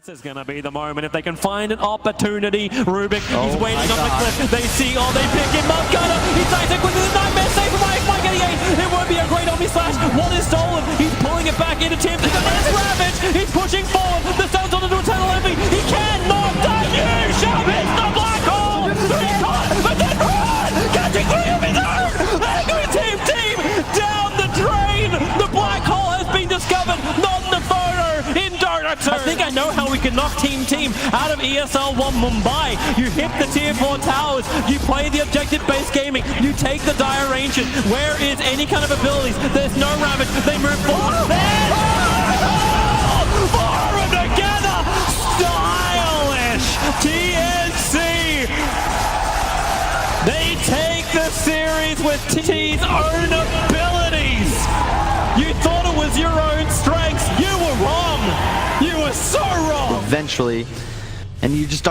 This is gonna be the moment if they can find an opportunity. Rubik, he's waiting on the cliff. They see, they pick him up. Gunner, he takes it quickly. The nightmare save from Mike getting 8. It won't be a great Omni Slash. One is stolen. He's pulling it back into Tim. There's Ravage. He's pushing forward. The Stone's on into Eternal Envy. He cannot die. You shall miss the black hole. He's caught, but then run! Catching 3 of his own. They're going team down the drain. The black hole has been discovered. Not in the photo in Dota 2. I think I know how we can knock Team out of ESL 1 Mumbai. You hit the tier 4 towers. You play the objective-based gaming. You take the dire ancient. Where is any kind of abilities? There's no Ravage. They move forward. Four of them together. Stylish. TNC. They take the series with T's own abilities. You thought it was your own strengths. You were wrong. You were so wrong. Eventually. And you just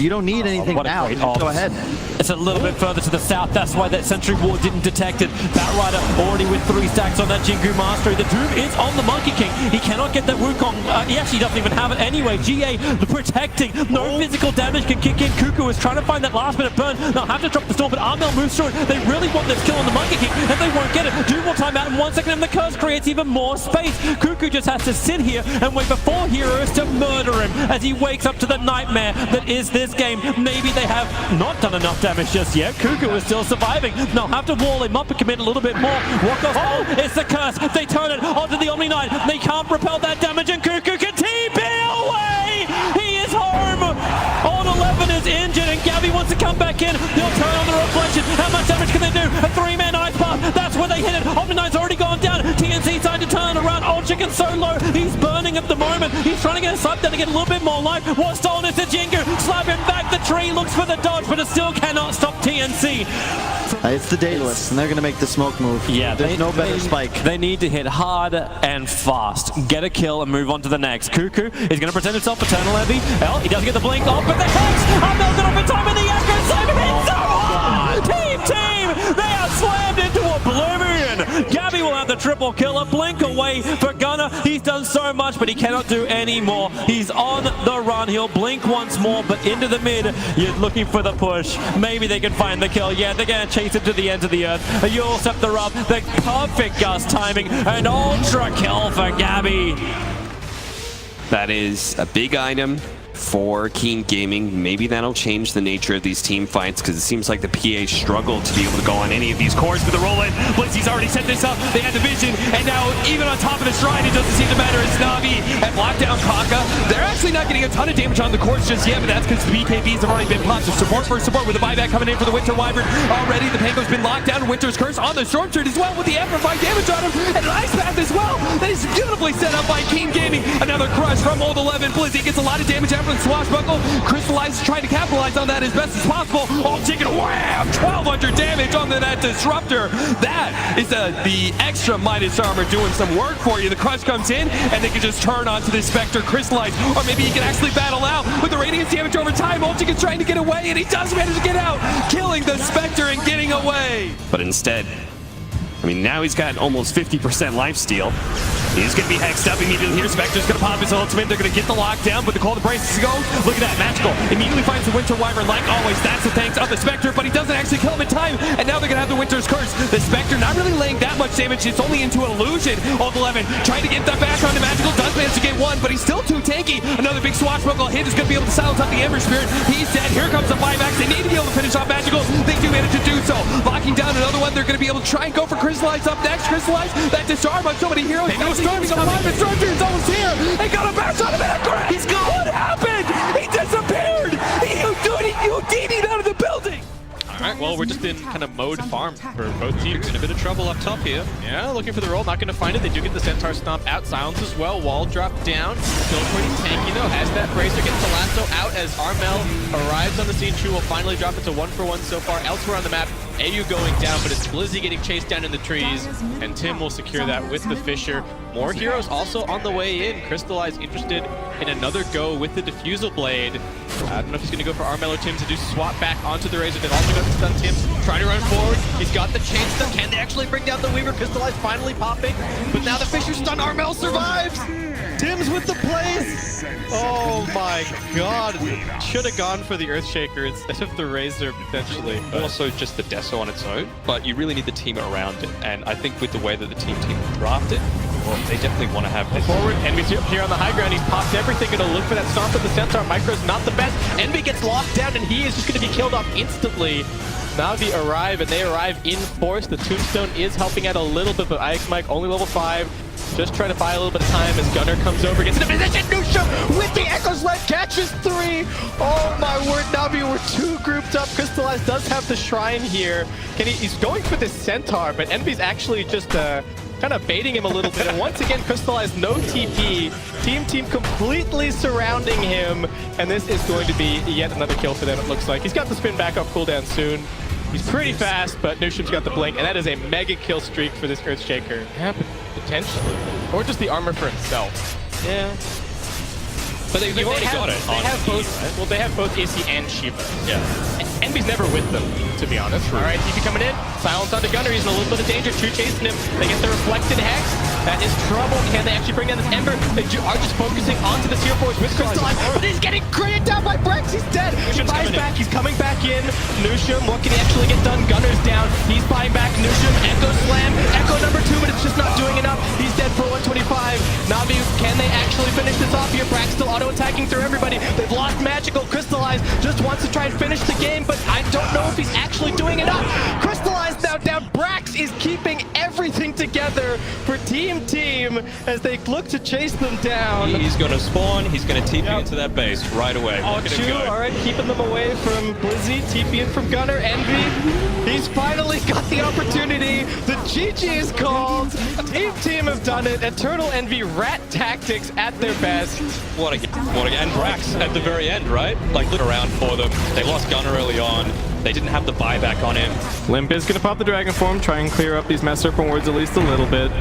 you don't need anything now. Go ahead. It's a little bit further to the south. That's why that Sentry Ward didn't detect it. Batrider already with 3 stacks on that Jingu Mastery. The Doom is on the Monkey King. He cannot get that Wukong. He actually doesn't even have it anyway. GA, the protecting. No physical damage can kick in. Cuckoo is trying to find that last minute burn. They'll have to drop the storm, but Armel moves through it. They really want this kill on the Monkey King, and they won't get it. Doom will time out in 1 second, and the curse creates even more space. Cuckoo just has to sit here and wait for 4 heroes to murder him as he wakes up to the nightmare that is this game. Maybe they have not done enough damage just yet. Cuckoo is still surviving. They'll have to wall him up and commit a little bit more. Walk off. It's the curse. They turn it onto the Omni Knight. They can't repel that damage, and Cuckoo can TP away. He is home. On 11 is injured, and Gabby wants to come back in. He'll turn on the reflection. How much damage can they do? A 3-man ice path. That's where they hit it. Omni Knight's already gone down. TNC trying to turn around. Old Chicken's so low. He's burning at the moment. He's trying to get a sub down to get a little bit more life. What's stolen is the Jingu. Slap him back. The tree looks for the dodge, but it still cannot stop TNC. It's the Daedalus, and they're going to make the smoke move. Yeah, there's no better spike. They need to hit hard and fast, get a kill, and move on to the next. Cuckoo is going to present himself Eternal Envy. Hell, he doesn't get the blink off, but the hex! Armel's got off in time, and the Echo save hits so hard! Team! They are slammed into oblivion! Gabby will have the triple kill, a blink away for Gunner. He's done so much, but he cannot do any more. He's on the run. He'll blink once more, but into the mid, you're looking for the push. Maybe they can find the kill. Yeah, they're going to chase him to the end of the earth. A Yule Scepter up, the perfect gust timing, an ultra kill for Gabby. That is a big item for Keen Gaming. Maybe that'll change the nature of these team fights, because it seems like the PA struggled to be able to go on any of these cores with the roll-in. Blizzy's already set this up. They had the vision, and now even on top of the shrine, it doesn't seem to matter. It's Navi and Lockdown Kaka. They're actually not getting a ton of damage on the cores just yet, but that's because the BKBs have already been popped. So support for support with the buyback coming in for the Winter Wyvern already. The Pango's been locked down. Winter's Curse on the Stormturd as well with the amplified damage on him, and an Ice Path as well. That is beautifully set up by Keen Gaming. Another crush from Old 11. Blizzy gets a lot of damage out from the Swashbuckle. Crystallize trying to capitalize on that as best as possible. All Chicken, wham! 1,200 damage on that Disruptor. That is the extra Midas Armor doing some work for you. The crush comes in, and they can just turn onto the Spectre, Crystallize, or maybe he can actually battle out with the Radiance damage over time. Old Chicken's trying to get away, and he does manage to get out, killing the Spectre and getting away. But instead, I mean, now he's got almost 50% lifesteal. He's going to be hexed up immediately here. Spectre's going to pop his ultimate. They're going to get the lockdown, but the call to braces go. Look at that, Magical immediately finds the Winter Wyvern like always. That's the thanks of the Spectre, but he doesn't actually kill him in time, and now they're going to have the Winter's Curse. The Spectre not really laying that much damage. It's only into Illusion. Old 11 trying to get that back onto Magical. Does manage to get one, but he's still too tanky. Another big Swashbuckle hit is going to be able to silence up the Ember Spirit. He's dead. Here comes the buybacks. They need to be able to finish off Magical. They do manage to do so. Locking down another one. They're going to be able to try and go for Crystallize up next. Crystallize, that disarm on so many heroes. They know Storm's alive, and Storm's almost here. They got a bash on him, and a crack. He's gone. What happened? He disappeared. He UD'd out of the building. Alright, well, we're just in kind of mode farm for both teams. In a bit of trouble up top here. Yeah, looking for the roll, not going to find it. They do get the Centaur Stomp out. Silence as well. Wall drop down. Still pretty tanky though. Has that Bracer, gets the lasso out as Armel arrives on the scene. True will finally drop it to 1-for-1 so far. Elsewhere on the map, AU going down, but it's Blizzy getting chased down in the trees, and Tim will secure that with the Fissure. More heroes also on the way in. Crystallize interested in another go with the Diffusal Blade. I don't know if he's going to go for Armel or Tim to do swap back onto the Razor. They've also got to stun Tim. Trying to run forward. forward. He's got the chain stun. Can they actually bring down the Weaver? Crystallize finally popping. But now the Fisher stun. Armel survives. Tim's with the plays. Oh my god. Should have gone for the Earthshaker instead of the Razor potentially. Also just the Deso on its own, but you really need the team around it. And I think with the way that the team drafted, well, they definitely want to have this. Forward, Envy's here on the high ground. He's popped everything. Gonna look for that stomp with the Centaur. Micro's not the best. Envy gets locked down and he is just gonna be killed off instantly. Navi arrive and they arrive in force. The Tombstone is helping out a little bit, but Ix Mike only level 5. Just trying to buy a little bit of time as Gunnar comes over, gets into position. Nusha with the Echo Sled catches 3. Oh my word, Navi, we're 2 grouped up. Crystallize does have the Shrine here. He's going for this Centaur, but Envy's actually just kind of baiting him a little bit. And once again, Crystallize, no TP. Team completely surrounding him. And this is going to be yet another kill for them, it looks like. He's got the spin back up cooldown soon. He's pretty fast, but Nushim's got the blink, and that is a mega kill streak for this Earthshaker. Yeah, potentially. Or just the armor for himself. Yeah. But they've already got it. They have both Izzy and Shiva. Yeah. Envy's never with them, to be honest. All right, TP coming in. Silence onto Gunnar. He's in a little bit of danger. True chasing him. They get the reflected hex. That is trouble. Can they actually bring down this Ember? They are just focusing onto the Tier 4s with Crystallize. But he's getting crated down by Brex. He's dead. He buys back. He's coming back in. Nushim, what can he actually get done? Gunnar's down. He's buying back. Nushim, Echo Slam. Echo number 2, but it's just not doing enough. He's dead for 125. Navi, can they actually finish this off here? Brax still auto-attacking through everybody. They've lost Magical. Crystallize just wants to try and finish the game, but I don't know if he's actually doing enough. Crystallize now down. Brax is keeping everything together for Team as they look to chase them down. He's going to spawn. He's going to TP into that base right away. Oh, Chu, all right, keeping them away from Blizzy. TP in from Gunnar. Envy, he's finally got the opportunity. The GG is called. Team have done it. Eternal Envy, rat tactics at their best. What a game. And Brax at the very end, right? Like, look around for them. They lost Gunnar early on. They didn't have the buyback on him. Limp is going to pop the Dragon Form, try and clear up these Mass Serpent wards at least a little bit.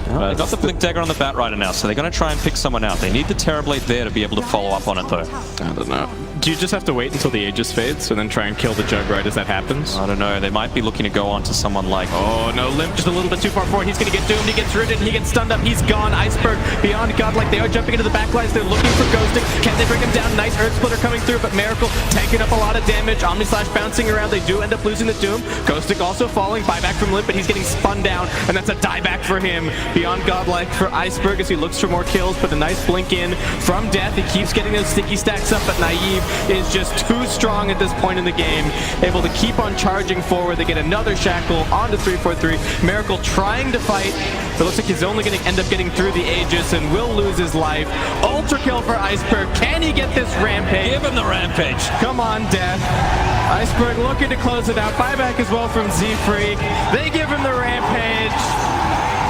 They've got the Blink Dagger on the Bat Rider now, so they're going to try and pick someone out. They need the Terrorblade there to be able to follow up on it, though. I don't know. Do you just have to wait until the Aegis fades, and then try and kill the Jug right as that happens? I don't know. They might be looking to go on to someone like... Oh, no. Limp just a little bit too far forward. He's going to get doomed. He gets ridden. He gets stunned up. He's gone. Iceberg beyond godlike. They are jumping into the backlines. They're looking for ghosting. Can they bring him down? Nice Earth Splitter coming through, but Miracle taking up a lot of damage. Omni Slash bouncing around. They do end up losing the Doom. Ghostic also falling. Buyback from Limp, but he's getting spun down, and that's a dieback for him. Beyond godlike for Iceberg as he looks for more kills, but a nice blink in from Death. He keeps getting those sticky stacks up, but Naive is just too strong at this point in the game. Able to keep on charging forward. They get another Shackle onto 343. Miracle trying to fight, but looks like he's only going to end up getting through the Aegis and will lose his life. Ultra kill for Iceberg. Can he get this Rampage? Give him the Rampage. Come on, Death. Iceberg looking to close it out. Buyback as well from Z-Freak. They give him the Rampage.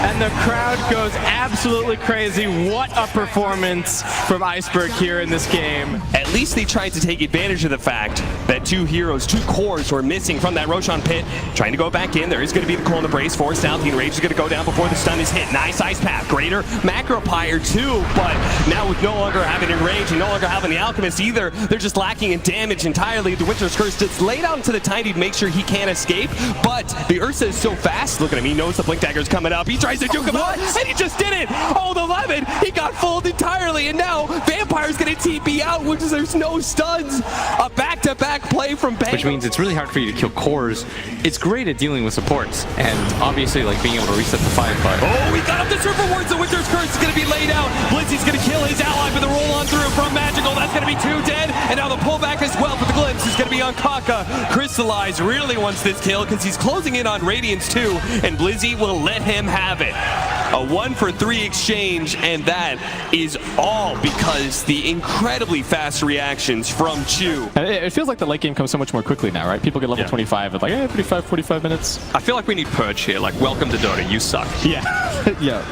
And the crowd goes absolutely crazy. What a performance from Iceberg here in this game. At least they tried to take advantage of the fact that 2 heroes, 2 cores were missing from that Roshan pit. Trying to go back in. There is going to be the call in the brace. Forced out. The Enrage is going to go down before the stun is hit. Nice Ice Path. Greater Macropire too. But now with no longer having Enrage and no longer having the Alchemist either, they're just lacking in damage entirely. The Winter's Curse just laid out into the Tiny to make sure he can't escape. But the Ursa is so fast. Look at him. He knows the Blink Dagger is coming up. He tries to juke him out, and he just did it! Oh, the Lemon! He got fooled entirely, and now Vampire's gonna TP out, which is there's no stuns! A back-to-back play from Bang. Which means it's really hard for you to kill cores. It's great at dealing with supports, and obviously like being able to reset the 5-bar. Oh, he got up the Surfer Wards. The Winter's Curse is gonna be laid out. Blizzy's gonna kill his ally with a roll on through from Magical. That's gonna be 2 dead, and now the pullback as well for the Glimpse is gonna be on Kaka. Crystallize really wants this kill because he's closing in on Radiance too, and Blizzy will let him have it. A 1-for-3 exchange, and that is all because the incredibly fast reactions from Chu. It feels like the late game comes so much more quickly now, right? People get level 25 at like 35, 45 minutes. I feel like we need Purge here. Like, welcome to Dota. You suck. Yeah. Yeah.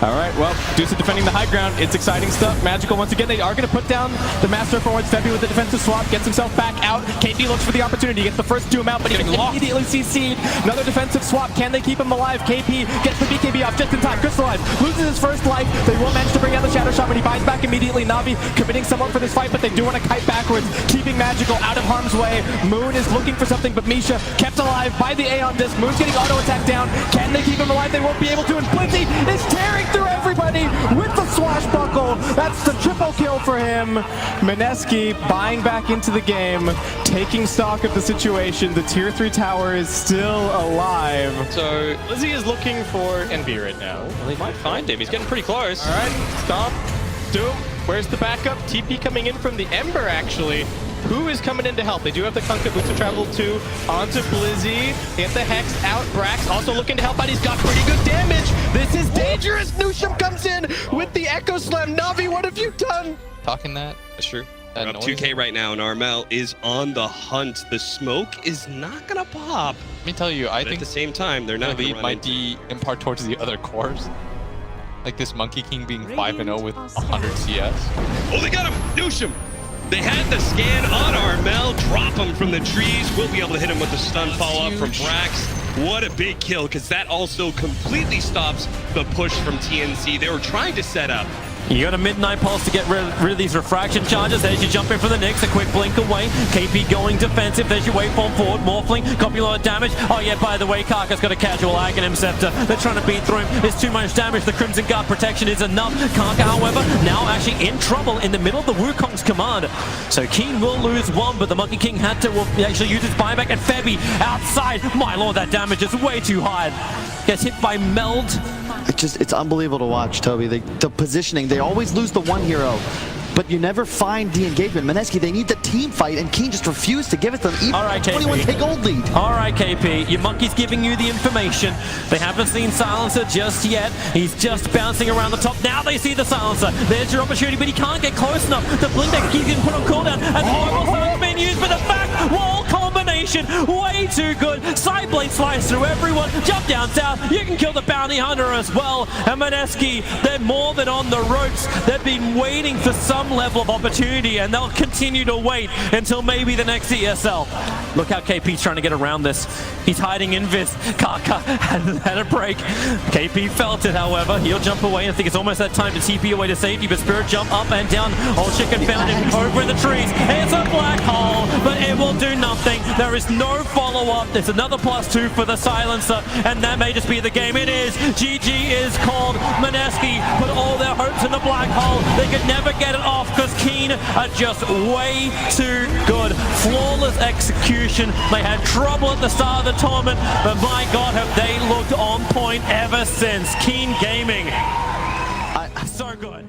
All right, well, Deuce is defending the high ground. It's exciting stuff. Magical, once again, they are going to put down the Master forwards. Febby with the defensive swap, gets himself back out. KP looks for the opportunity, gets the first doom out, but he immediately CC'd. Another defensive swap. Can they keep him alive? KP gets the BKB off just in time. Crystallize loses his first life. They will manage to bring out the Shadow Shot, but he buys back immediately. Navi committing somewhat for this fight, but they do want to kite backwards, keeping Magical out of harm's way. Moon is looking for something, but Misha kept alive by the Aeon Disc. Moon's getting auto attack down. Can they keep him alive? They won't be able to, and Blizzy is tearing through everybody with the swashbuckle. That's the triple kill for him. Mineski buying back into the game, taking stock of the situation. The tier 3 tower is still alive. So Lizzie is looking for NB right now. Well, he might find him. He's getting pretty close. All right, stop. Doom, where's the backup? TP coming in from the Ember, actually. Who is coming in to help? They do have the Kunkka boots to travel to onto Blizzy. Hit the Hex out. Brax also looking to help out. He's got pretty good damage. This is dangerous. Nusham comes in with the Echo Slam. Navi, what have you done? Talking that. That's true. We're up 2K right now, and Armel is on the hunt. The smoke is not gonna pop. Let me tell you, I think at the same time, they're not the lead gonna might be in part towards the other cores. Like this Monkey King being 5-0 with 100 CS. Oh, they got him! Douche him! They had the scan on Armel, drop him from the trees. We'll be able to hit him with the stun follow-up from Brax. What a big kill, because that also completely stops the push from TNC. They were trying to set up. You got a Midnight Pulse to get rid of these refraction charges. There's your jump in for the Nyx, a quick blink away. KP going defensive. There's your waveform forward. Morphling, copy a lot of damage. Oh yeah, by the way, Karka's got a casual Aghanim Scepter. They're trying to beat through him. It's too much damage. The Crimson Guard protection is enough. Karka, however, now actually in trouble in the middle of the Wukong's command. So Keen will lose one, but the Monkey King had to actually use his buyback, and Febby outside. My lord, that damage is way too high. Gets hit by Meld. It's unbelievable to watch, Toby. The positioning, they always lose the one hero, but you never find the engagement. Mineski, they need the team fight, and Keen just refused to give it to them. Even all right, 21k gold lead. All right, KP, your monkey's giving you the information. They haven't seen Silencer just yet. He's just bouncing around the top. Now they see the Silencer. There's your opportunity, but he can't get close enough. The blink deck keeps getting put on cooldown, and it's been used for the back wall combination. Way too good. Sideblade slice through everyone. Jump down south. You can kill the bounty hunter as well. And Mineski, they're more than on the ropes. They've been waiting for some level of opportunity, and they'll continue to wait until maybe the next ESL. Look how KP's trying to get around this. He's hiding in Vis. Karka had a break. KP felt it, however. He'll jump away. I think it's almost that time to TP away to safety, but Spirit jump up and down. Old Chicken found him over in the trees. It's a black hole, but it will do nothing. There is no follow-up. There's another +2 for the Silencer, and that may just be the game. It is. GG is called. Mineski put all their hopes in the black hole. They could never get it off because Keen are just way too good. Flawless execution. They had trouble at the start of the tournament, but my God, have they looked on point ever since. Keen Gaming. So good.